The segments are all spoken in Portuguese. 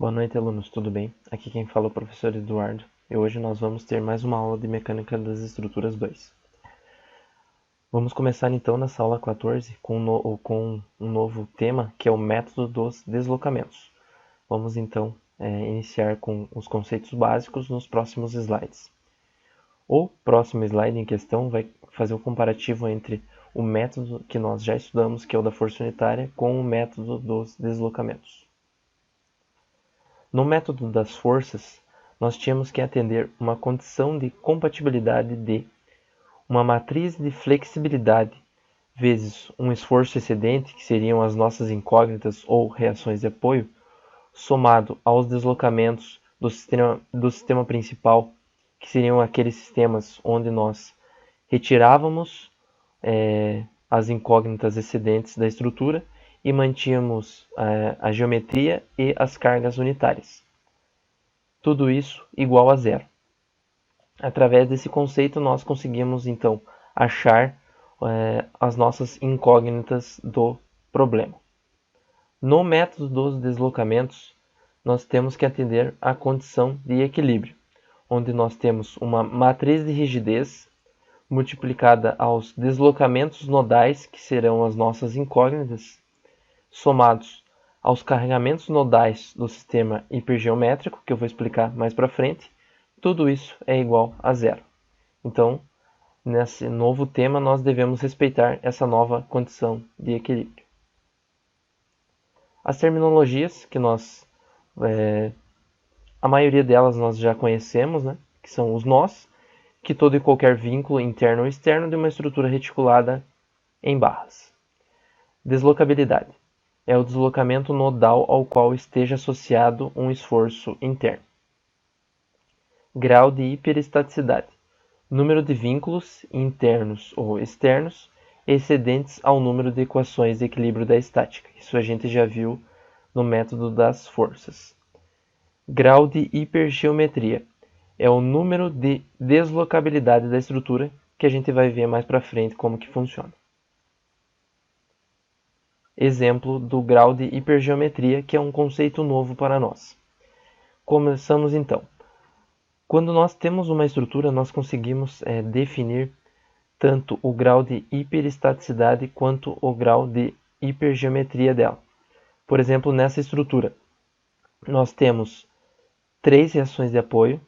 Boa noite, alunos, tudo bem? Aqui quem fala é o professor Eduardo e hoje nós vamos ter mais uma aula de Mecânica das Estruturas 2. Vamos começar então nessa aula 14 com um novo tema que é o método dos deslocamentos. Vamos então iniciar com os conceitos básicos nos próximos slides. O próximo slide em questão vai fazer o comparativo entre o método que nós já estudamos, que é o da força unitária, com o método dos deslocamentos. No método das forças, nós tínhamos que atender uma condição de compatibilidade de uma matriz de flexibilidade vezes um esforço excedente, que seriam as nossas incógnitas ou reações de apoio, somado aos deslocamentos do sistema principal, que seriam aqueles sistemas onde nós retirávamos as incógnitas excedentes da estrutura e mantínhamos a geometria e as cargas unitárias. Tudo isso igual a zero. Através desse conceito, nós conseguimos, então, achar as nossas incógnitas do problema. No método dos deslocamentos, nós temos que atender à condição de equilíbrio, onde nós temos uma matriz de rigidez multiplicada aos deslocamentos nodais, que serão as nossas incógnitas, somados aos carregamentos nodais do sistema hipergeométrico, que eu vou explicar mais para frente, tudo isso é igual a zero. Então, nesse novo tema, nós devemos respeitar essa nova condição de equilíbrio. As terminologias que a maioria delas nós já conhecemos, né? Que são os nós, que todo e qualquer vínculo interno ou externo de uma estrutura reticulada em barras. Deslocabilidade é o deslocamento nodal ao qual esteja associado um esforço interno. Grau de hiperestaticidade, número de vínculos internos ou externos excedentes ao número de equações de equilíbrio da estática. Isso a gente já viu no método das forças. Grau de hipergeometria é o número de deslocabilidade da estrutura, que a gente vai ver mais para frente como que funciona. Exemplo do grau de hipergeometria, que é um conceito novo para nós. Começamos então. Quando nós temos uma estrutura, nós conseguimos definir tanto o grau de hiperestaticidade quanto o grau de hipergeometria dela. Por exemplo, nessa estrutura, nós temos 3 reações de apoio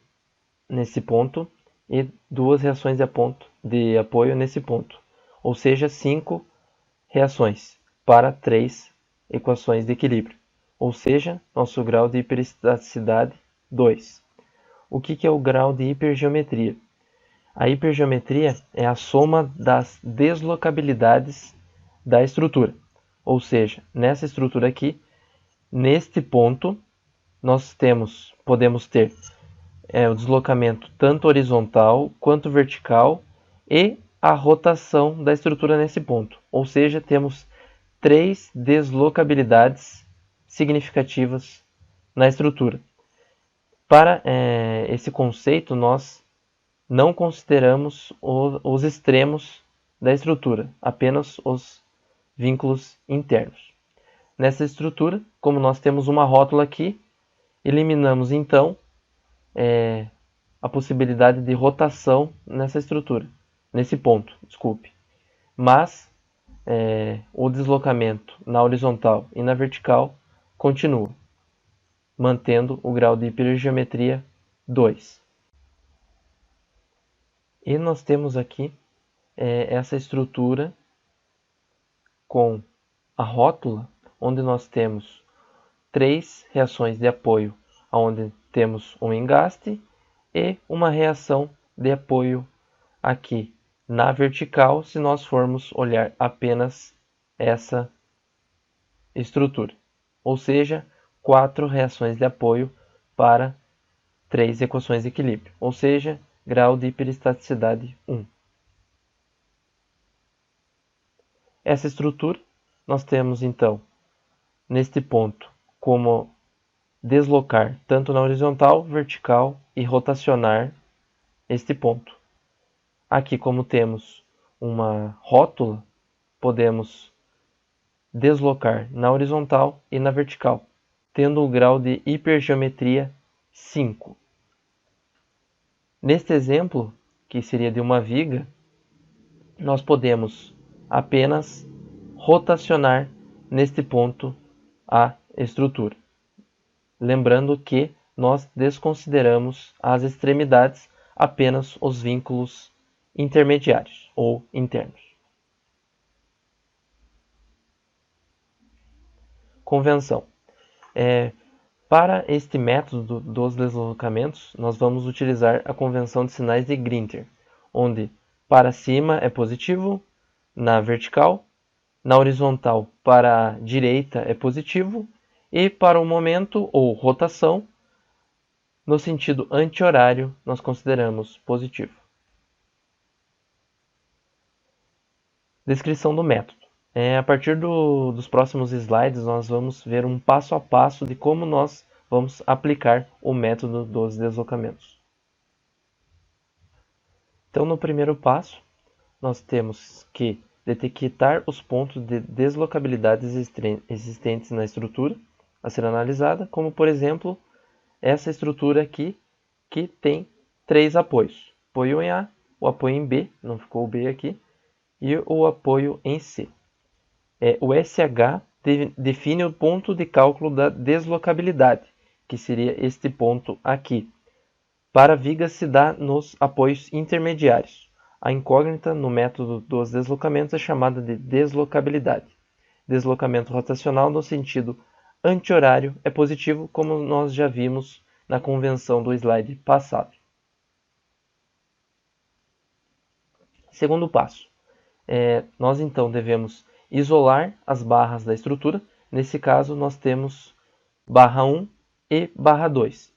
nesse ponto e 2 reações de apoio nesse ponto, ou seja, 5 reações para 3 equações de equilíbrio, ou seja, nosso grau de hiperestaticidade 2. O que é o grau de hipergeometria? A hipergeometria é a soma das deslocabilidades da estrutura, ou seja, nessa estrutura aqui, neste ponto, nós podemos ter o deslocamento tanto horizontal quanto vertical e a rotação da estrutura nesse ponto. Ou seja, temos 3 deslocabilidades significativas na estrutura. Para esse conceito, nós não consideramos os extremos da estrutura, apenas os vínculos internos. Nessa estrutura, como nós temos uma rótula aqui, eliminamos então a possibilidade de rotação nessa estrutura, nesse ponto, desculpe. Mas o deslocamento na horizontal e na vertical continua, mantendo o grau de hipergeometria 2. E nós temos aqui essa estrutura com a rótula, onde nós temos 3 reações de apoio, onde temos um engaste e uma reação de apoio aqui na vertical, se nós formos olhar apenas essa estrutura. Ou seja, 4 reações de apoio para 3 equações de equilíbrio, ou seja, grau de hiperestaticidade 1. Essa estrutura, nós temos então, neste ponto, como deslocar tanto na horizontal, vertical e rotacionar este ponto. Aqui, como temos uma rótula, podemos deslocar na horizontal e na vertical. tendo o grau de hipergeometria 5. Neste exemplo, que seria de uma viga, nós podemos apenas rotacionar neste ponto a estrutura. Lembrando que nós desconsideramos as extremidades, apenas os vínculos intermediários ou internos. Convenção. Para este método dos deslocamentos, nós vamos utilizar a convenção de sinais de Grinter, onde para cima é positivo, na vertical, na horizontal para a direita é positivo, e para o momento ou rotação, no sentido anti-horário, nós consideramos positivo. Descrição do método. A partir dos próximos slides, nós vamos ver um passo a passo de como nós vamos aplicar o método dos deslocamentos. Então, no primeiro passo, nós temos que detectar os pontos de deslocabilidade existentes na estrutura a ser analisada, como, por exemplo, essa estrutura aqui, que tem 3 apoios. Apoio em A, o apoio em B, não ficou o B aqui, e o apoio em C. O SH define o ponto de cálculo da deslocabilidade, que seria este ponto aqui. Para vigas se dá nos apoios intermediários. A incógnita no método dos deslocamentos é chamada de deslocabilidade. Deslocamento rotacional no sentido anti-horário é positivo, como nós já vimos na convenção do slide passado. Segundo passo. Nós então devemos isolar as barras da estrutura. Nesse caso, nós temos barra 1 e barra 2.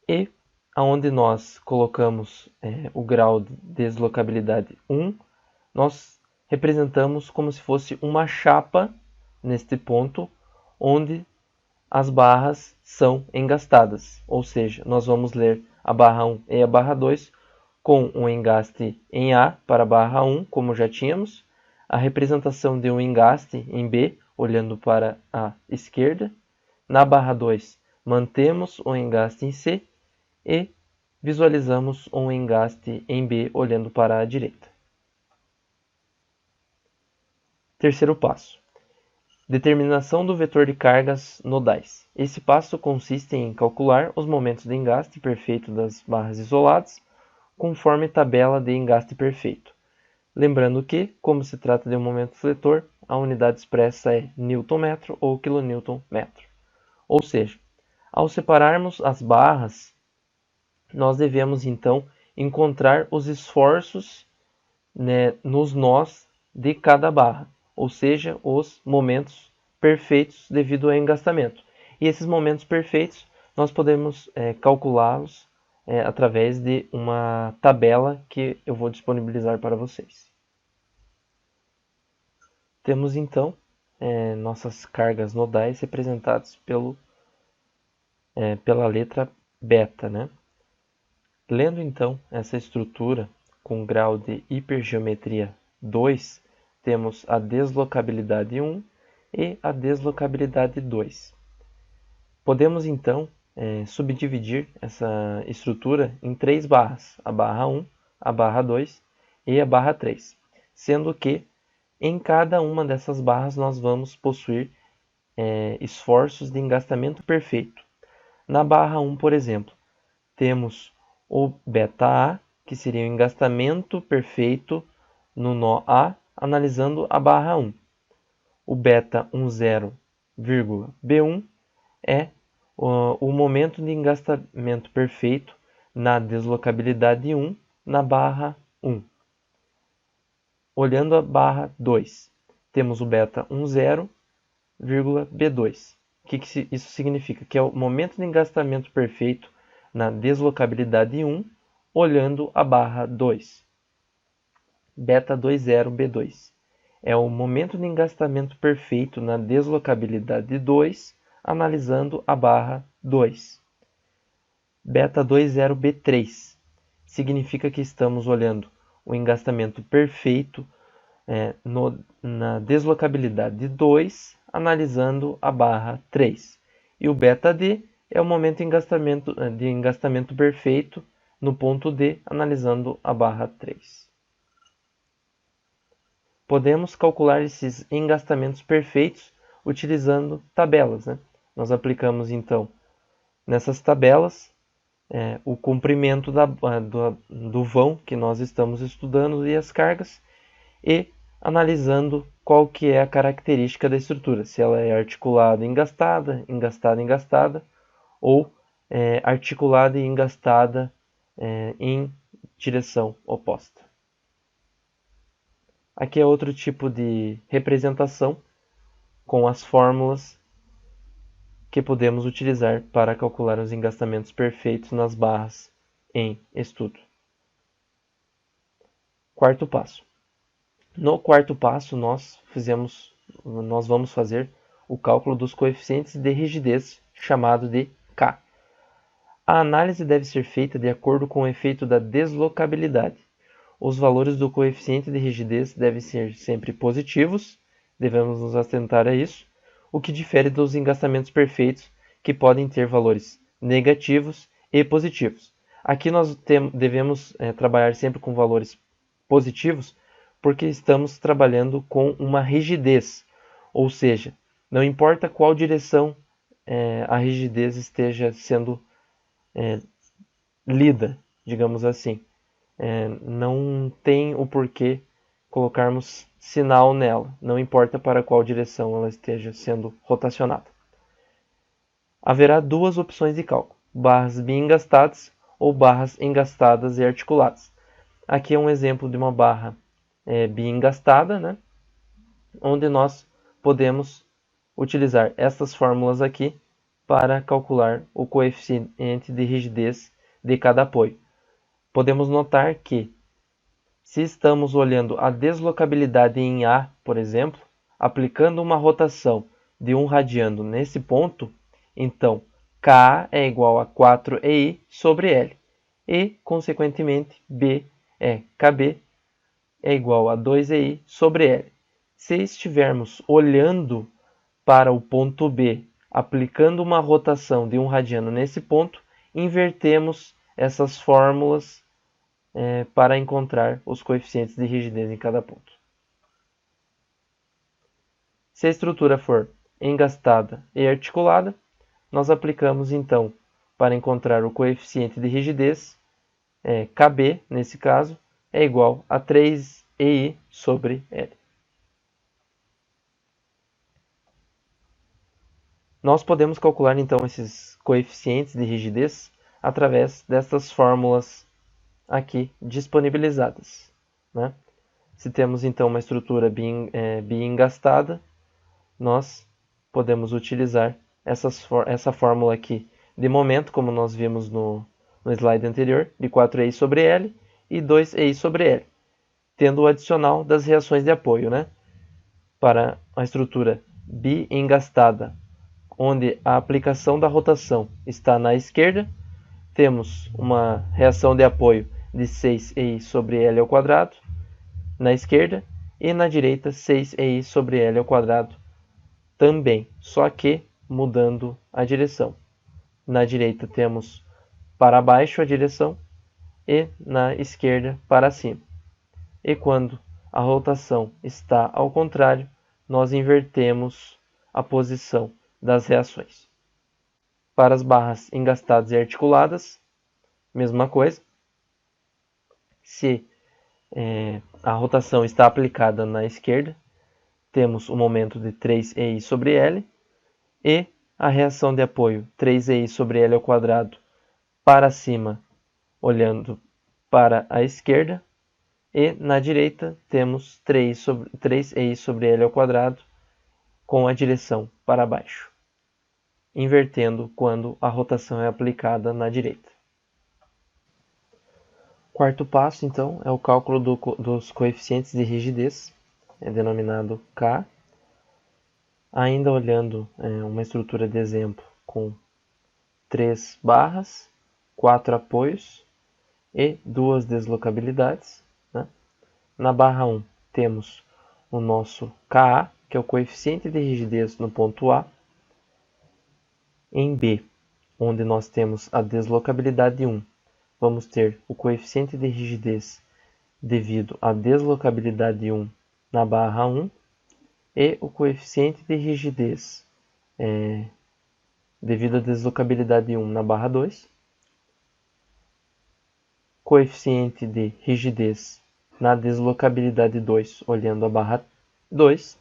E onde nós colocamos o grau de deslocabilidade 1, nós representamos como se fosse uma chapa neste ponto, onde as barras são engastadas. Ou seja, nós vamos ler a barra 1 e a barra 2 com um engaste em A para a barra 1, como já tínhamos, a representação de um engaste em B, olhando para a esquerda. Na barra 2, mantemos o engaste em C e visualizamos um engaste em B, olhando para a direita. Terceiro passo. Determinação do vetor de cargas nodais. Esse passo consiste em calcular os momentos de engaste perfeito das barras isoladas, conforme tabela de engaste perfeito. Lembrando que, como se trata de um momento fletor, a unidade expressa é Newton-metro ou quilonewton-metro. Ou seja, ao separarmos as barras, nós devemos então encontrar os esforços, nos nós de cada barra, ou seja, os momentos perfeitos devido ao engastamento. E esses momentos perfeitos nós podemos calculá-los através de uma tabela que eu vou disponibilizar para vocês. Temos então nossas cargas nodais representadas pela letra beta, né? Lendo então essa estrutura com grau de hipergeometria 2, temos a deslocabilidade 1 e a deslocabilidade 2. Podemos então subdividir essa estrutura em 3 barras, a barra 1, a barra 2 e a barra 3, sendo que em cada uma dessas barras nós vamos possuir esforços de engastamento perfeito. Na barra 1, por exemplo, temos o beta-A, que seria o engastamento perfeito no nó A, analisando a barra 1. O beta 10,B1 é o momento de engastamento perfeito na deslocabilidade 1 na barra 1. Olhando a barra 2, temos o beta 10,B2. O que isso significa? Que é o momento de engastamento perfeito na deslocabilidade 1, olhando a barra 2. Beta 20B2 é o momento de engastamento perfeito na deslocabilidade 2, analisando a barra 2. Beta 20B3 significa que estamos olhando o engastamento perfeito na deslocabilidade 2, analisando a barra 3. E o beta-D é o momento de engastamento perfeito no ponto D, analisando a barra 3. Podemos calcular esses engastamentos perfeitos utilizando tabelas, né? Nós aplicamos, então, nessas tabelas, o comprimento do vão que nós estamos estudando e as cargas, e analisando qual que é a característica da estrutura, se ela é articulada e engastada, engastada, ou articulada e engastada em direção oposta. Aqui é outro tipo de representação com as fórmulas que podemos utilizar para calcular os engastamentos perfeitos nas barras em estudo. Quarto passo. No quarto passo, nós vamos fazer o cálculo dos coeficientes de rigidez, chamado de K. A análise deve ser feita de acordo com o efeito da deslocabilidade. Os valores do coeficiente de rigidez devem ser sempre positivos, devemos nos atentar a isso, o que difere dos engastamentos perfeitos, que podem ter valores negativos e positivos. Aqui nós devemos trabalhar sempre com valores positivos, porque estamos trabalhando com uma rigidez, ou seja, não importa qual direção a rigidez esteja sendo lida, digamos assim. Não tem o porquê colocarmos sinal nela, não importa para qual direção ela esteja sendo rotacionada. Haverá duas opções de cálculo: barras biengastadas ou barras engastadas e articuladas. Aqui é um exemplo de uma barra biengastada, né? Onde nós podemos utilizar essas fórmulas aqui para calcular o coeficiente de rigidez de cada apoio. Podemos notar que, se estamos olhando a deslocabilidade em A, por exemplo, aplicando uma rotação de 1 radiano nesse ponto, então K é igual a 4EI sobre L. E, consequentemente, KB é igual a 2EI sobre L. Se estivermos olhando para o ponto B, aplicando uma rotação de 1 radiano nesse ponto, invertemos essas fórmulas para encontrar os coeficientes de rigidez em cada ponto. Se a estrutura for engastada e articulada, nós aplicamos então, para encontrar o coeficiente de rigidez, KB, nesse caso, é igual a 3EI sobre L. Nós podemos calcular então esses coeficientes de rigidez através dessas fórmulas aqui disponibilizadas, né? Se temos então uma estrutura biengastada, nós podemos utilizar essa fórmula aqui de momento, como nós vimos no slide anterior, de 4EI sobre L e 2EI sobre L, tendo o adicional das reações de apoio, né? Para a estrutura biengastada, onde a aplicação da rotação está na esquerda, temos uma reação de apoio de 6EI sobre L ao quadrado na esquerda, e na direita 6EI sobre L ao quadrado também, só que mudando a direção. Na direita temos para baixo a direção e na esquerda para cima. E quando a rotação está ao contrário, nós invertemos a posição das reações. Para as barras engastadas e articuladas, mesma coisa. Se a rotação está aplicada na esquerda, temos o momento de 3EI sobre L e a reação de apoio 3EI sobre L ao quadrado para cima, olhando para a esquerda, e na direita temos 3EI sobre L ao quadrado com a direção para baixo, invertendo quando a rotação é aplicada na direita. Quarto passo, então, é o cálculo dos coeficientes de rigidez, denominado K. Ainda olhando uma estrutura de exemplo com 3 barras, 4 apoios e 2 deslocabilidades, né? Na barra 1 temos o nosso Ka, que é o coeficiente de rigidez no ponto A. Em B, onde nós temos a deslocabilidade 1, vamos ter o coeficiente de rigidez devido à deslocabilidade 1 na barra 1 e o coeficiente de rigidez devido à deslocabilidade 1 na barra 2, coeficiente de rigidez na deslocabilidade 2 olhando a barra 2,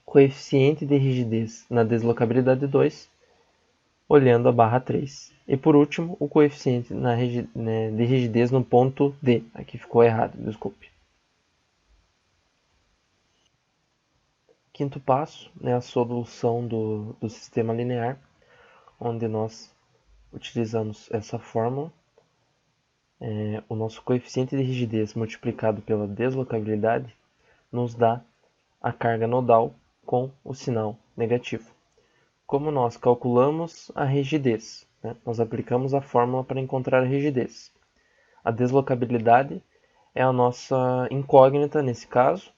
coeficiente de rigidez na deslocabilidade 2 olhando a barra 3. E por último, o coeficiente de rigidez no ponto D. Aqui ficou errado, desculpe. Quinto passo é a solução do sistema linear, onde nós utilizamos essa fórmula. O nosso coeficiente de rigidez multiplicado pela deslocabilidade nos dá a carga nodal com o sinal negativo. Como nós calculamos a rigidez, né? Nós aplicamos a fórmula para encontrar a rigidez. A deslocabilidade é a nossa incógnita nesse caso,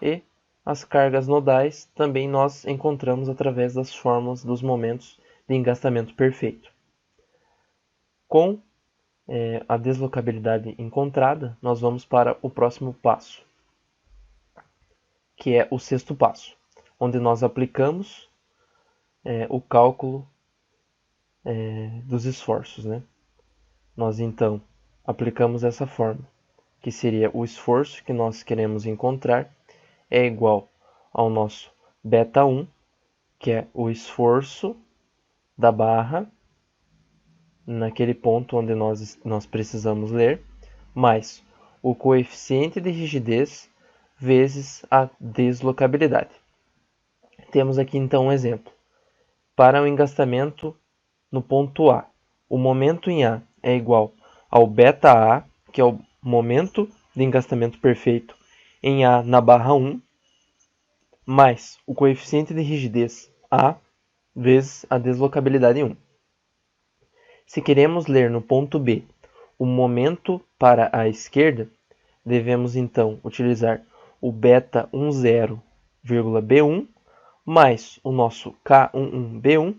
e as cargas nodais também nós encontramos através das fórmulas dos momentos de engastamento perfeito. Com a deslocabilidade encontrada, nós vamos para o próximo passo, que é o sexto passo, onde nós aplicamos o cálculo dos esforços, né? Nós então aplicamos essa fórmula, que seria o esforço que nós queremos encontrar é igual ao nosso beta1, que é o esforço da barra naquele ponto onde nós precisamos ler, mais o coeficiente de rigidez vezes a deslocabilidade. Temos aqui então um exemplo. Para o engastamento no ponto A, o momento em A é igual ao beta-A, que é o momento de engastamento perfeito em A na barra 1, mais o coeficiente de rigidez A vezes a deslocabilidade 1. Se queremos ler no ponto B o momento para a esquerda, devemos então utilizar o beta10,B1 mais o nosso K11B1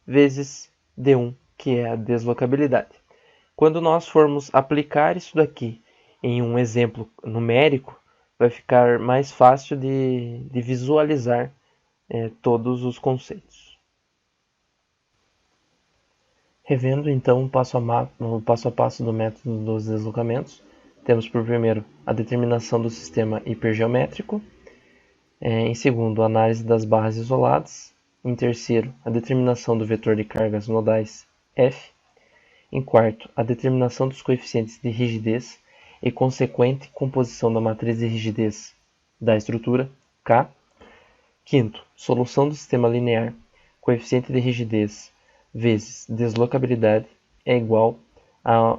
vezes D1, que é a deslocabilidade. Quando nós formos aplicar isso daqui em um exemplo numérico, vai ficar mais fácil de visualizar todos os conceitos. Revendo então o passo a passo do método dos deslocamentos, temos por primeiro a determinação do sistema hipergeométrico, em segundo, a análise das barras isoladas, em terceiro, a determinação do vetor de cargas nodais F, em quarto, a determinação dos coeficientes de rigidez e consequente composição da matriz de rigidez da estrutura K. Quinto, solução do sistema linear, coeficiente de rigidez vezes deslocabilidade é igual a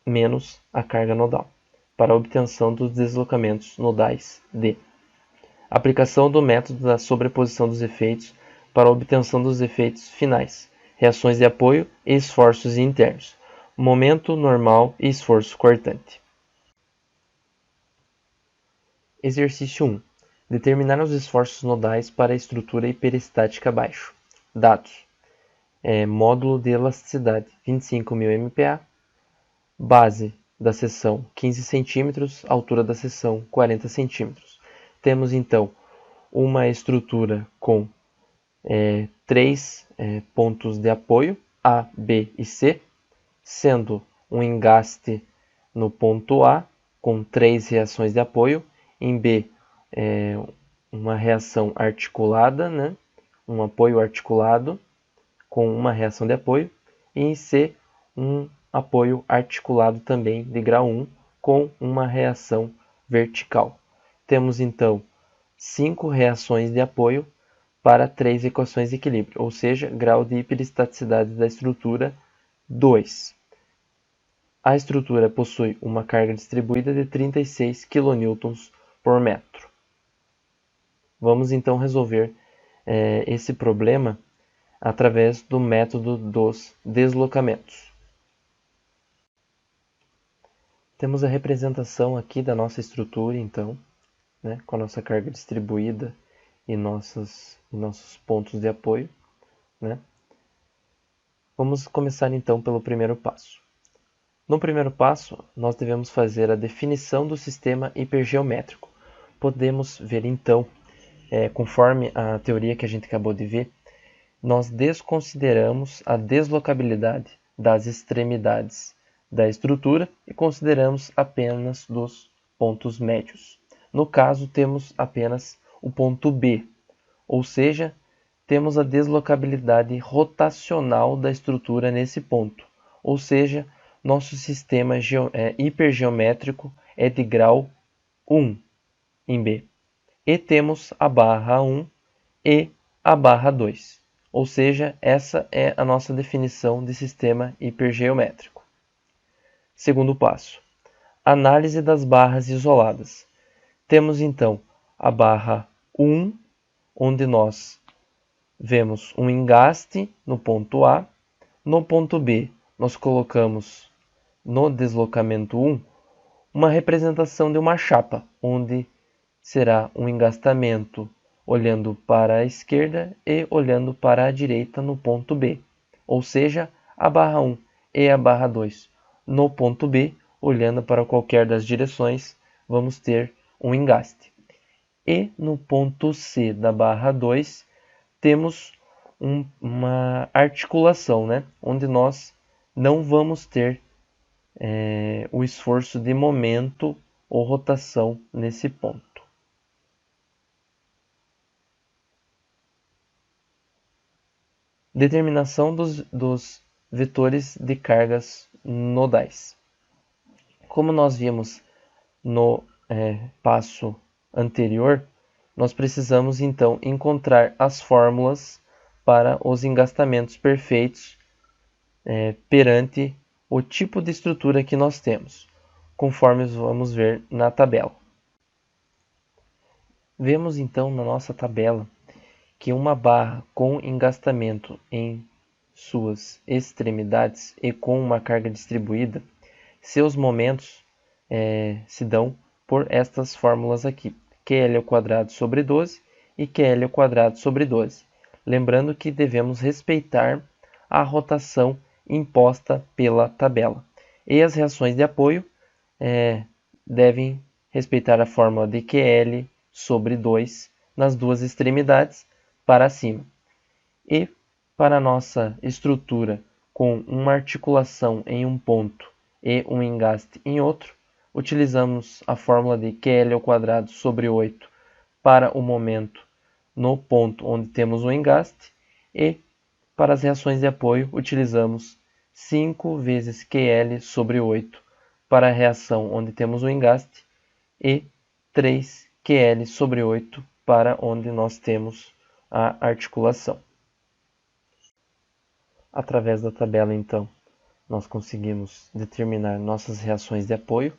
menos a carga nodal, para a obtenção dos deslocamentos nodais D. Aplicação do método da sobreposição dos efeitos para a obtenção dos efeitos finais, reações de apoio e esforços internos, momento normal e esforço cortante. Exercício 1. Determinar os esforços nodais para a estrutura hiperestática abaixo. Dados. Módulo de elasticidade 25.000 MPa, base da seção 15 cm, altura da seção 40 cm. Temos então uma estrutura com 3 pontos de apoio, A, B e C, sendo um engaste no ponto A com 3 reações de apoio, em B uma reação articulada, né? Um apoio articulado com uma reação de apoio, e em C um apoio articulado também de grau 1 com uma reação vertical. Temos então 5 reações de apoio para 3 equações de equilíbrio, ou seja, grau de hiperestaticidade da estrutura 2. A estrutura possui uma carga distribuída de 36 kN por metro. Vamos então resolver esse problema através do método dos deslocamentos. Temos a representação aqui da nossa estrutura, então, né, com a nossa carga distribuída e nossos pontos de apoio. né? Vamos começar então pelo primeiro passo. No primeiro passo, nós devemos fazer a definição do sistema hipergeométrico. Podemos ver então, conforme a teoria que a gente acabou de ver, nós desconsideramos a deslocabilidade das extremidades da estrutura e consideramos apenas dos pontos médios. No caso, temos apenas o ponto B, ou seja, temos a deslocabilidade rotacional da estrutura nesse ponto, ou seja, nosso sistema hipergeométrico é de grau 1 em B. E temos a barra 1 e a barra 2. Ou seja, essa é a nossa definição de sistema hipergeométrico. Segundo passo, análise das barras isoladas. Temos então a barra 1, onde nós vemos um engaste no ponto A. No ponto B, nós colocamos no deslocamento 1 uma representação de uma chapa, onde será um engastamento olhando para a esquerda e olhando para a direita no ponto B, ou seja, a barra 1 e a barra 2. No ponto B, olhando para qualquer das direções, vamos ter um engaste. E no ponto C da barra 2, temos uma articulação, né? Onde nós não vamos ter o esforço de momento ou rotação nesse ponto. Determinação dos vetores de cargas nodais. Como nós vimos no passo anterior, nós precisamos então encontrar as fórmulas para os engastamentos perfeitos perante o tipo de estrutura que nós temos, conforme vamos ver na tabela. Vemos então na nossa tabela que uma barra com engastamento em suas extremidades e com uma carga distribuída, seus momentos se dão por estas fórmulas aqui, QL ao quadrado sobre 12 e QL ao quadrado sobre 12. Lembrando que devemos respeitar a rotação imposta pela tabela. E as reações de apoio devem respeitar a fórmula de QL sobre 2 nas duas extremidades para cima. E para a nossa estrutura com uma articulação em um ponto e um engaste em outro, utilizamos a fórmula de QL ao quadrado sobre 8 para o momento no ponto onde temos o engaste e para as reações de apoio utilizamos 5 vezes QL sobre 8 para a reação onde temos o engaste e 3 QL sobre 8 para onde nós temos a articulação. Através da tabela, então, nós conseguimos determinar nossas reações de apoio,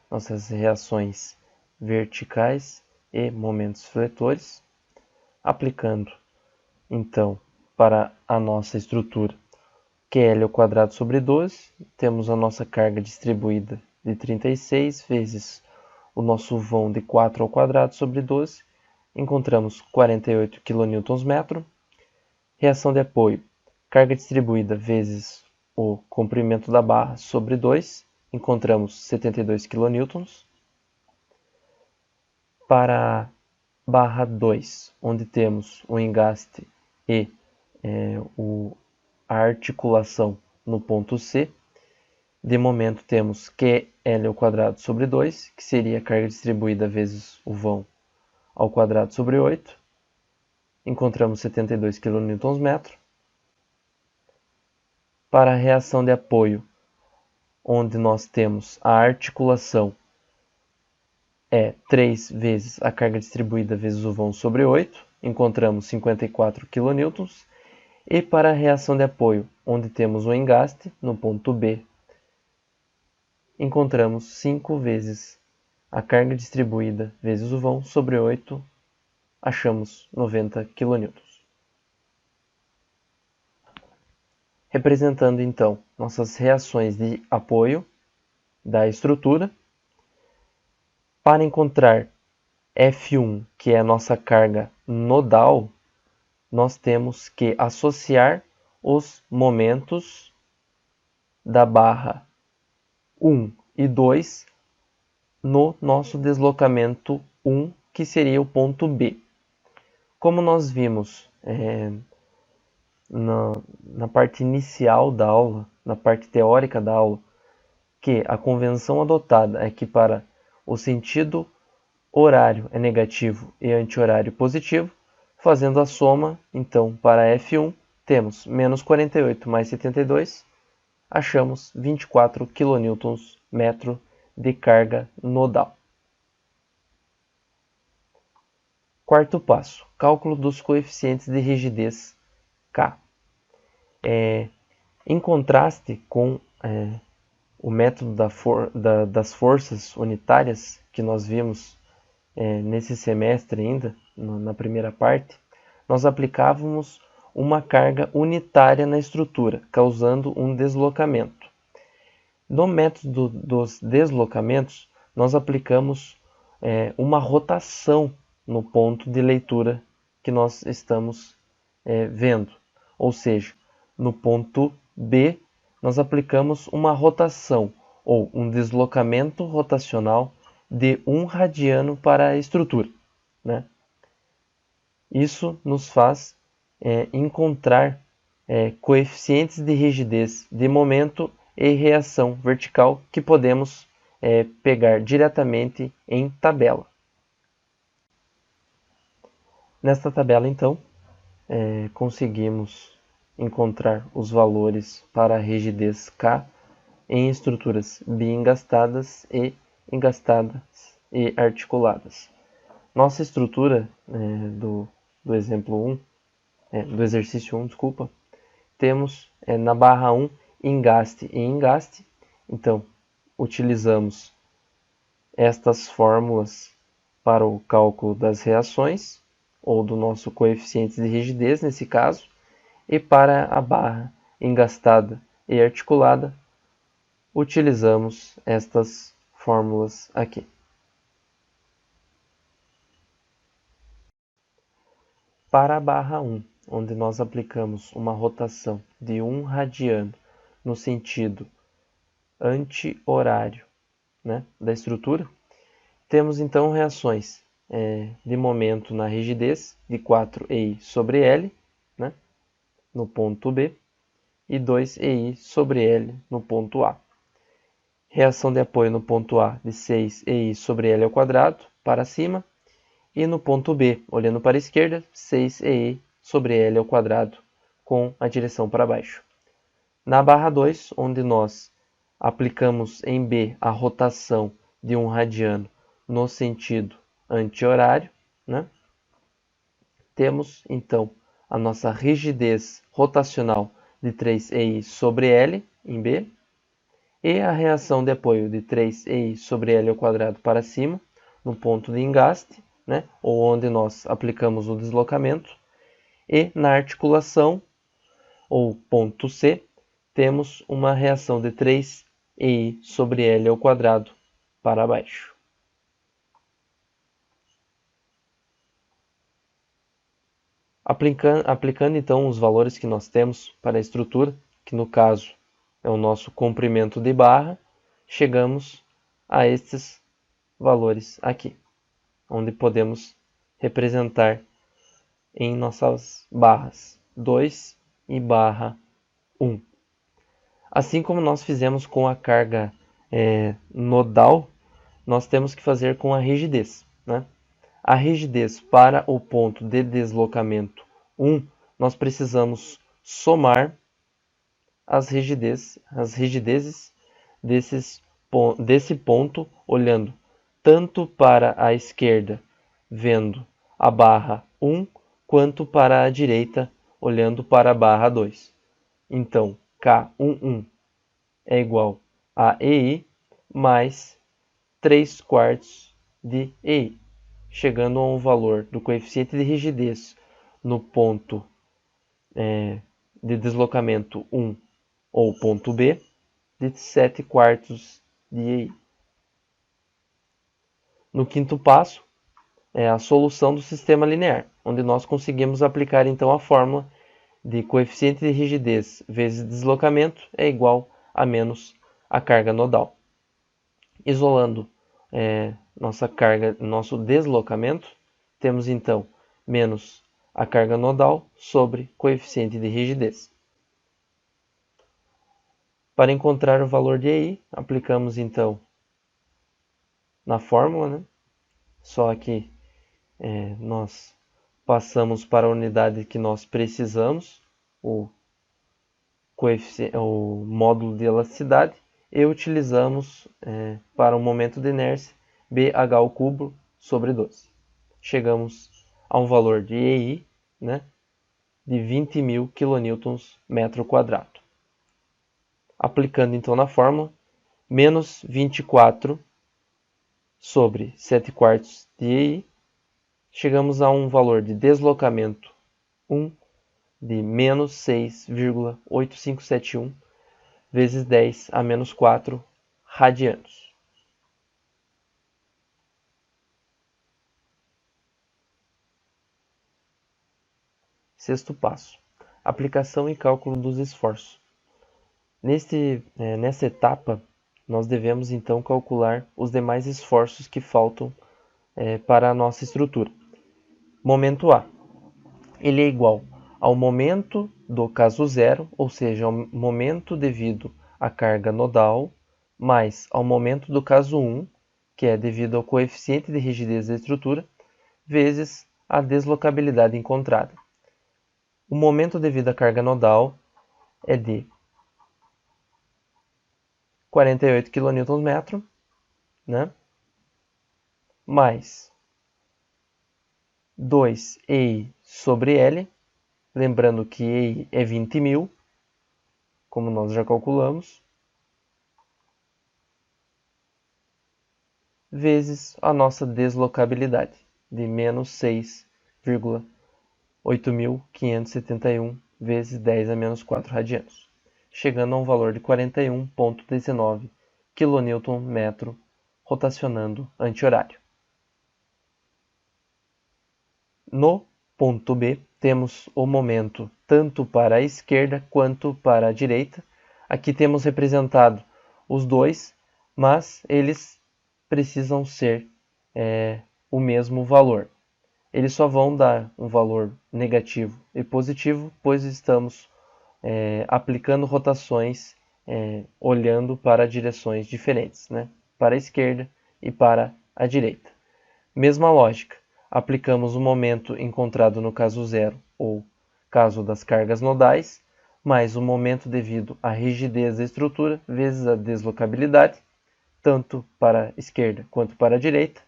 nossas reações verticais e momentos fletores, aplicando, então, para a nossa estrutura QL ao quadrado sobre 12, temos a nossa carga distribuída de 36 vezes o nosso vão de 4 ao quadrado sobre 12, encontramos 48 kNm. Reação de apoio, carga distribuída vezes o comprimento da barra sobre 2, encontramos 72 kN. Para a barra 2, onde temos o engaste e a articulação no ponto C, de momento temos QL ao quadrado sobre 2, que seria a carga distribuída vezes o vão ao quadrado sobre 8. Encontramos 72 kN. Para a reação de apoio, onde nós temos a articulação 3 vezes a carga distribuída vezes o vão sobre 8, encontramos 54 kN. E para a reação de apoio, onde temos o engaste no ponto B, encontramos 5 vezes a carga distribuída vezes o vão sobre 8, achamos 90 kN. Representando então nossas reações de apoio da estrutura, para encontrar F1, que é a nossa carga nodal, nós temos que associar os momentos da barra 1 e 2 no nosso deslocamento 1, que seria o ponto B. Como nós vimos na parte inicial da aula, na parte teórica da aula, que a convenção adotada é que para o sentido horário é negativo e anti-horário positivo, fazendo a soma, então, para F1, temos menos 48 mais 72, achamos 24 kN/metro de carga nodal. Quarto passo, cálculo dos coeficientes de rigidez K. Em contraste com o método das forças unitárias que nós vimos nesse semestre ainda, na primeira parte, nós aplicávamos uma carga unitária na estrutura, causando um deslocamento. No método dos deslocamentos, nós aplicamos uma rotação no ponto de leitura que nós estamos vendo. Ou seja, no ponto B, nós aplicamos uma rotação ou um deslocamento rotacional de 1 radiano para a estrutura, né? Isso nos faz encontrar coeficientes de rigidez de momento e reação vertical que podemos pegar diretamente em tabela. Nesta tabela, então, conseguimos encontrar os valores para a rigidez K em estruturas biengastadas e engastadas e articuladas. Nossa estrutura do exemplo 1, do exercício 1, desculpa, temos na barra 1 engaste e engaste. Então, utilizamos estas fórmulas para o cálculo das reações, ou do nosso coeficiente de rigidez nesse caso, e para a barra engastada e articulada, utilizamos estas fórmulas aqui. Para a barra 1, onde nós aplicamos uma rotação de 1 radiano no sentido anti-horário, né, da estrutura, temos então reações de momento na rigidez de 4EI sobre L, né, no ponto B, e 2EI sobre L no ponto A. Reação de apoio no ponto A de 6EI sobre L ao quadrado para cima, e no ponto B, olhando para a esquerda, 6EI sobre L ao quadrado com a direção para baixo. Na barra 2, onde nós aplicamos em B a rotação de 1 radiano no sentido anti-horário, né? Temos então a nossa rigidez rotacional de 3EI sobre L em B e a reação de apoio de 3EI sobre L ao quadrado para cima no ponto de engaste, né? Ou onde nós aplicamos o deslocamento, e na articulação, ou ponto C, temos uma reação de 3EI sobre L ao quadrado para baixo. Aplicando então os valores que nós temos para a estrutura, que no caso é o nosso comprimento de barra, chegamos a estes valores aqui, onde podemos representar em nossas barras 2 e barra 1. Assim como nós fizemos com a carga nodal, nós temos que fazer com a rigidez, né? A rigidez para o ponto de deslocamento 1, nós precisamos somar as rigidezes desse ponto, olhando tanto para a esquerda, vendo a barra 1, quanto para a direita, olhando para a barra 2. Então, K11 é igual a EI mais 3/4 de EI, chegando a um valor do coeficiente de rigidez no ponto de deslocamento 1 ou ponto B de 7/4 de EI. No quinto passo, é a solução do sistema linear. onde nós conseguimos aplicar então a fórmula de coeficiente de rigidez vezes deslocamento é igual a menos a carga nodal. Isolando nossa carga, nosso deslocamento, temos então menos a carga nodal sobre coeficiente de rigidez. Para encontrar o valor de EI, aplicamos então na fórmula, né? Só que nós passamos para a unidade que nós precisamos, o módulo de elasticidade, e utilizamos para o momento de inércia BH ao cubo sobre 12. Chegamos a um valor de EI, né, de 20.000 kN metro quadrado. Aplicando então na fórmula, menos 24 sobre 7 quartos de EI, chegamos a um valor de deslocamento 1 de menos 6,8571 vezes 10 a menos 4 radianos. Sexto passo: aplicação e cálculo dos esforços. Nessa etapa, nós devemos então calcular os demais esforços que faltam para a nossa estrutura. Momento A, ele é igual ao momento do caso zero, ou seja, ao momento devido à carga nodal, mais ao momento do caso 1, que é devido ao coeficiente de rigidez da estrutura, vezes a deslocabilidade encontrada. O momento devido à carga nodal é de 48 kN/metro, né? Mais 2 EI sobre L, lembrando que EI é 20.000, como nós já calculamos, vezes a nossa deslocabilidade, de menos 6,8571 vezes 10 a menos 4 radianos, chegando a um valor de 41,19 kN/metro, rotacionando anti-horário. No ponto B, temos o momento tanto para a esquerda quanto para a direita. Aqui temos representado os dois, mas eles precisam ser o mesmo valor. Eles só vão dar um valor negativo e positivo, pois estamos aplicando rotações olhando para direções diferentes, né? Para a esquerda e para a direita. Mesma lógica, aplicamos o momento encontrado no caso zero ou caso das cargas nodais, mais o momento devido à rigidez da estrutura vezes a deslocabilidade, tanto para a esquerda quanto para a direita.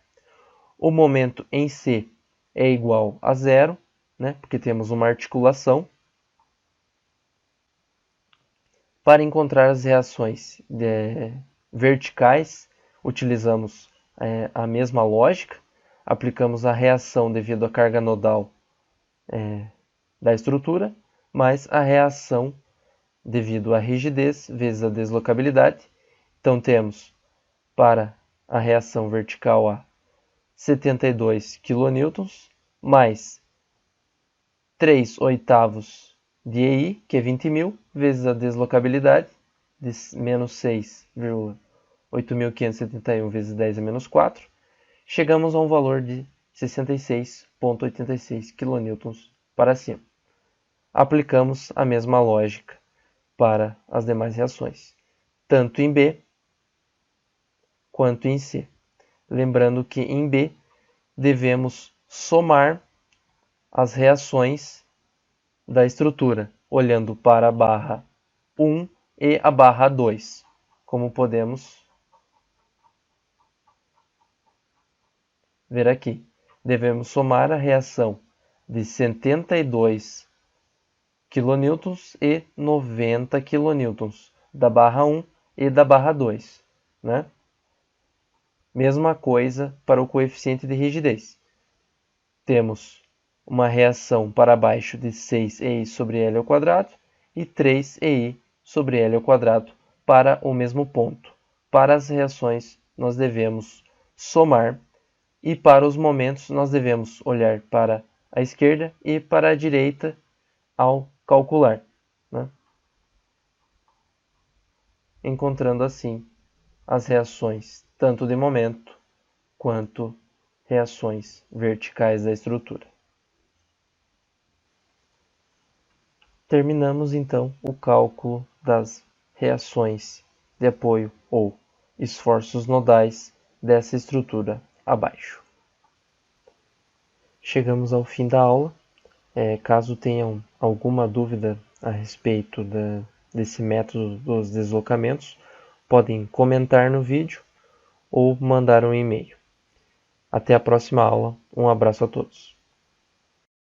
O momento em C é igual a zero, né, porque temos uma articulação. Para encontrar as reações verticais, utilizamos a mesma lógica. Aplicamos a reação devido à carga nodal da estrutura, mais a reação devido à rigidez vezes a deslocabilidade. Então temos para a reação vertical a 72 kN, mais 3/8 de EI, que é 20.000, vezes a deslocabilidade, de menos 6,8571 vezes 10 a menos 4, chegamos a um valor de 66,86 kN para cima. Aplicamos a mesma lógica para as demais reações, tanto em B quanto em C. Lembrando que em B devemos somar as reações da estrutura, olhando para a barra 1 e a barra 2, como podemos ver aqui. Devemos somar a reação de 72 kN e 90 kN da barra 1 e da barra 2, né? Mesma coisa para o coeficiente de rigidez. Temos uma reação para baixo de 6EI sobre L ao quadrado e 3EI sobre L ao quadrado para o mesmo ponto. Para as reações, nós devemos somar, e para os momentos, nós devemos olhar para à esquerda e para a direita ao calcular, né? Encontrando assim as reações tanto de momento quanto reações verticais da estrutura. Terminamos então o cálculo das reações de apoio ou esforços nodais dessa estrutura abaixo. Chegamos ao fim da aula. Caso tenham alguma dúvida a respeito desse método dos deslocamentos, podem comentar no vídeo ou mandar um e-mail. Até a próxima aula. Um abraço a todos.